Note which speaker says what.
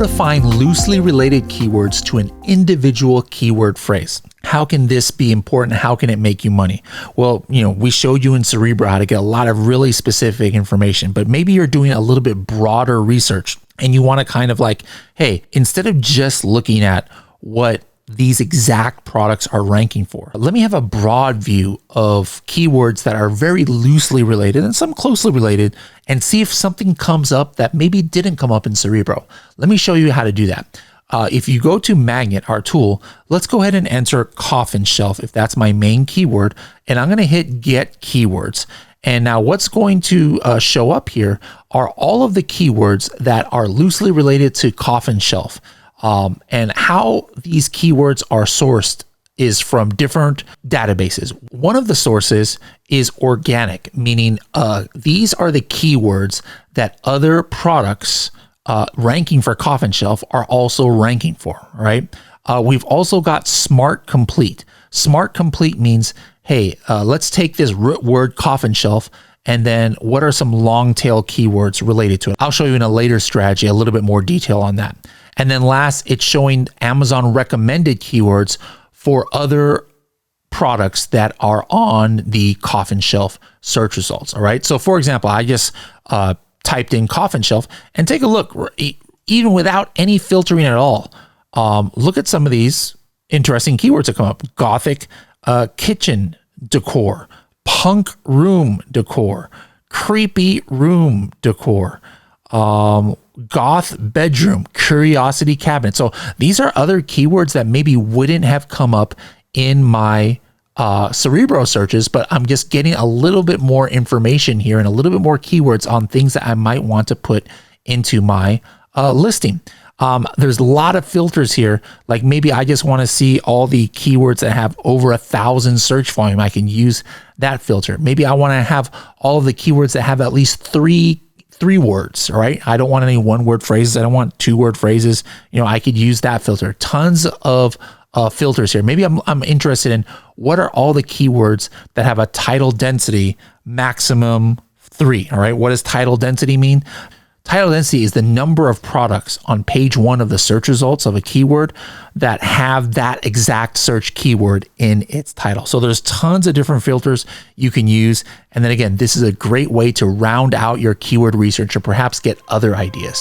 Speaker 1: to find loosely related keywords to an individual keyword phrase. How can this be important? How can it make you money? Well, we showed you in Cerebro how to get a lot of really specific information, but maybe you're doing a little bit broader research and you want to kind of like, hey, instead of just looking at what these exact products are ranking for, let me have a broad view of keywords that are very loosely related and some closely related and see if something comes up that maybe didn't come up in Cerebro. Let me show you how to do that. If you go to Magnet, our tool, let's go ahead and enter coffin shelf if that's my main keyword, and I'm going to hit get keywords. And now what's going to show up here are all of the keywords that are loosely related to coffin shelf. And how these keywords are sourced is from different databases. One of the sources is organic, meaning these are the keywords that other products ranking for coffin shelf are also ranking for, right? We've also got smart complete. Smart complete means, hey, let's take this word coffin shelf and then what are some long tail keywords related to it? I'll show you in a later strategy a little bit more detail on that. And then last, it's showing Amazon recommended keywords for other products that are on the coffin shelf search results. All right. So for example, I just typed in coffin shelf and take a look, even without any filtering at all. Look at some of these interesting keywords that come up. Gothic kitchen decor, punk room decor, creepy room decor, goth bedroom, curiosity cabinet. So these are other keywords that maybe wouldn't have come up in my Cerebro searches, but I'm just getting a little bit more information here and a little bit more keywords on things that I might want to put into my listing. There's a lot of filters here. Like maybe I just want to see all the keywords that have over 1,000 search volume. I can use that filter. Maybe I want to have all of the keywords that have at least three words, right? I don't want any one word phrases. I don't want 2-word phrases. I could use that filter. Tons of filters here. Maybe I'm interested in what are all the keywords that have a title density maximum 3. All right. What does title density mean? Title density is the number of products on page 1 of the search results of a keyword that have that exact search keyword in its title. So there's tons of different filters you can use. And then again, this is a great way to round out your keyword research or perhaps get other ideas.